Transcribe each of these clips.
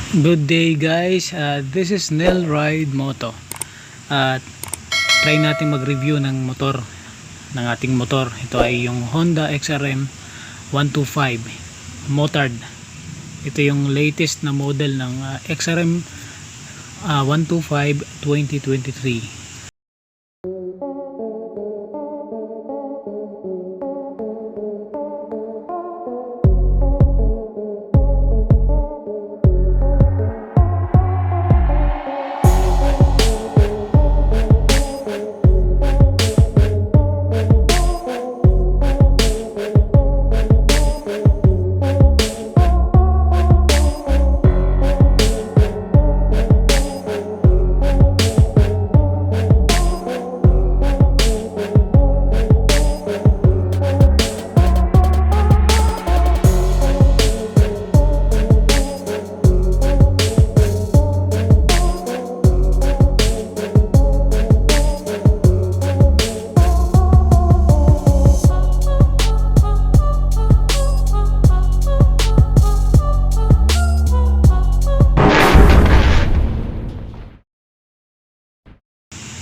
Good day guys, this is Nel Ride Moto at try natin mag-review ng motor, ng ating motor. Ito ay yung Honda XRM 125 Motard. Ito yung latest na model ng XRM 125 2023.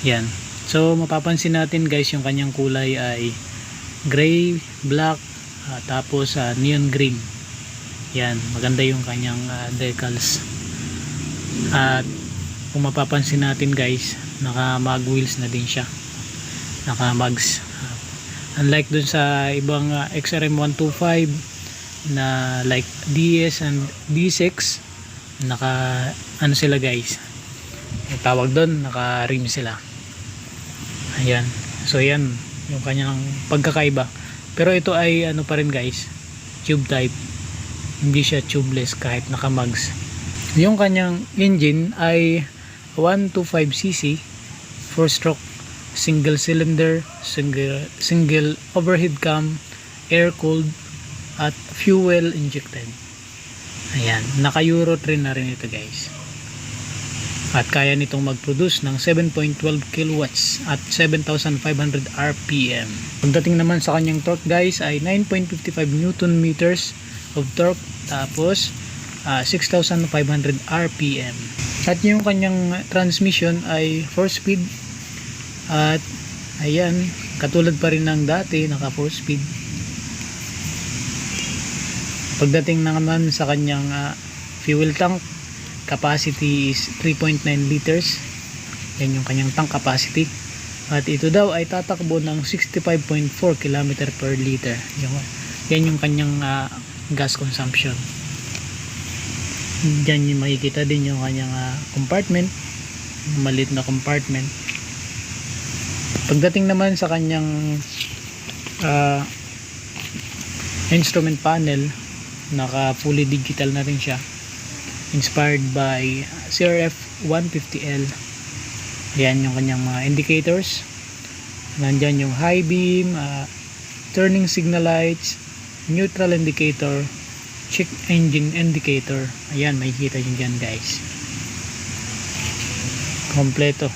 Yan. So mapapansin natin guys, yung kanyang kulay ay gray, black, tapos neon green. Yan, maganda yung kanyang decals. At kung mapapansin natin guys, naka mag wheels na din siya. Naka mags. Unlike dun sa ibang XRM 125 na like DS and D6, naka ano sila guys, yung tawag doon, naka rim sila. Ayan, so yan yung kanyang pagkakaiba. Pero ito ay ano pa rin guys, tube type, hindi siya tubeless kahit naka mags. Yung kanyang engine ay 125cc 4 stroke, single cylinder, single overhead cam, air cooled at fuel injected. Ayan, naka Euro 3 na rin ito guys. At kaya nitong mag-produce ng 7.12 kilowatts at 7,500 RPM. Pagdating naman sa kanyang torque guys ay 9.55 Newton meters of torque, tapos 6,500 RPM. At yung kanyang transmission ay 4-speed. At ayan, katulad pa rin ng dati, naka 4-speed. Pagdating naman sa kanyang fuel tank, capacity is 3.9 liters. Yan yung kanyang tank capacity. At ito daw ay tatakbo ng 65.4 km per liter. Yan yung kanyang gas consumption. Diyan yung makikita din yung kanyang compartment, maliit na compartment. Pagdating naman sa kanyang instrument panel, naka fully digital na rin siya, inspired by CRF 150L. Ayan yung kanyang mga indicators. Nandyan yung high beam, turning signal lights, neutral indicator, check engine indicator. Ayan, makikita nyo dyan guys, kompleto.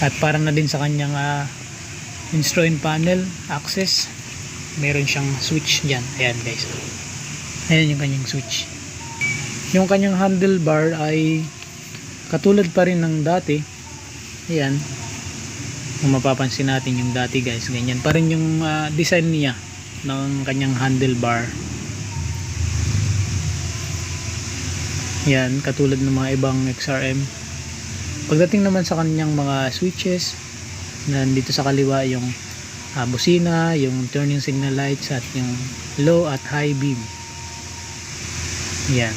At para na din sa kanyang instrument panel access, meron siyang switch dyan. Ayan guys, ayan yung kanyang switch. Yung kanyang handlebar ay katulad pa rin ng dati. Ayan, kung mapapansin natin yung dati guys, ganyan pa rin yung design niya ng kanyang handlebar. Ayan, katulad ng mga ibang XRM. Pagdating naman sa kanyang mga switches, nandito sa kaliwa yung busina, yung turning signal lights at yung low at high beam. Yan.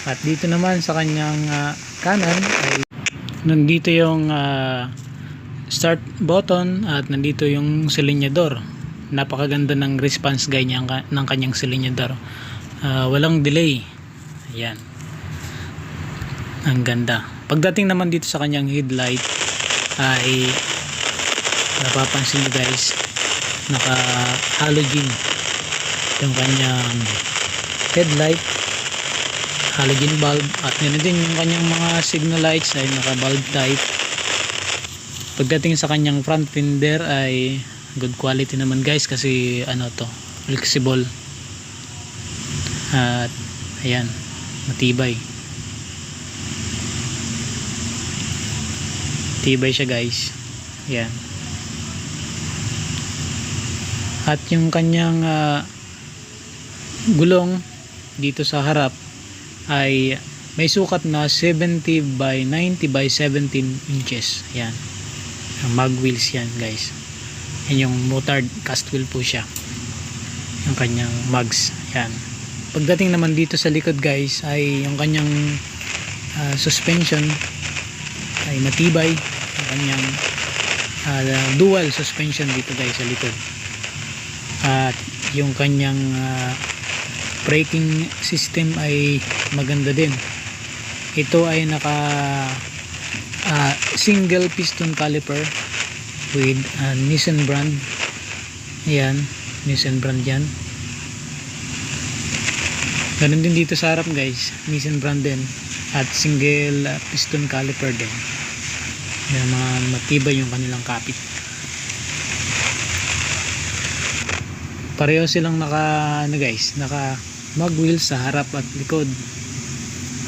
At dito naman sa kanyang kanan ay nandito yung start button at nandito yung silinyador. Napakaganda ng response guide niya ng kanyang silinyador. Walang delay. Ayan, ang ganda. Pagdating naman dito sa kanyang headlight ay napapansin nyo guys, naka halogen yung kanyang headlight, halogen bulb, at yun din yung kanyang mga signal lights ay naka bulb type. Pagdating sa kanyang front fender ay good quality naman guys, kasi ano to, flexible at ayan, matibay siya guys. Ayan. At yung kanyang gulong dito sa harap ay may sukat na 70 by 90 by 17 inches. Ayan, mag wheels yan guys. Yan yung motard cast wheel po siya, yung kanyang mags. Ayan. Pagdating naman dito sa likod guys, ay yung kanyang suspension ay matibay. Yung kanyang dual suspension dito guys sa likod. At yung kanyang braking system ay maganda din. Ito ay naka single piston caliper with Nissan brand. Ayan, Nissan brand yan. Ganun din dito sa harap guys, Nissan brand din, at single piston caliper din. Yan, mga matibay yung kanilang kapit. Pareho silang naka naka mag wheels sa harap at likod.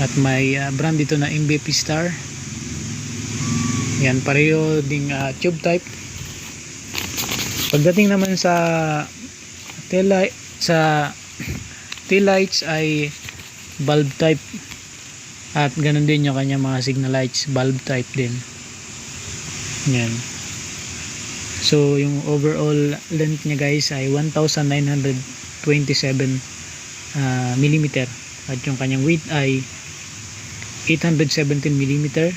At may brand dito na MVP Star. Yan, pareho ding tube type. Pagdating naman sa tail lights ay bulb type. At ganun din yung kanya mga signal lights, bulb type din. Yan. So yung overall length niya guys ay 1927 mm, at yung kanyang width ay 817 mm,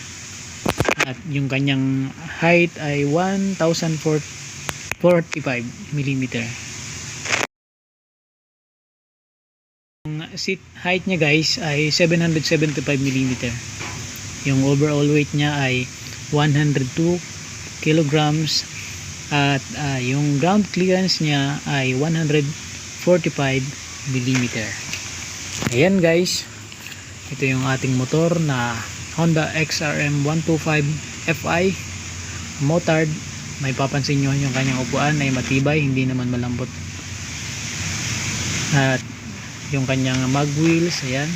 at yung kanyang height ay 1045 mm. Yung seat height niya guys ay 775 mm. Yung overall weight niya ay 102 kilograms, at yung ground clearance niya ay 145 mm. Ayan guys, ito yung ating motor na Honda XRM 125 Fi motard. May papansin nyo yung kanyang upuan ay matibay, hindi naman malambot. At yung kanyang mag wheels, ayan,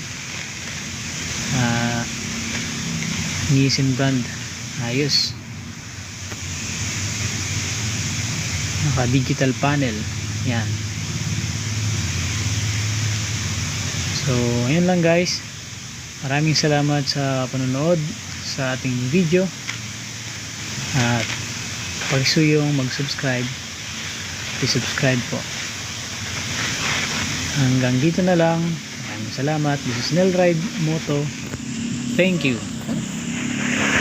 Nissan brand, ayos. Naka digital panel, yan. So ayun lang guys, maraming salamat sa panonood sa ating video, at pagsuyong mag-subscribe, i-subscribe po. Hanggang dito na lang, maraming salamat. This is Nelride Moto, thank you.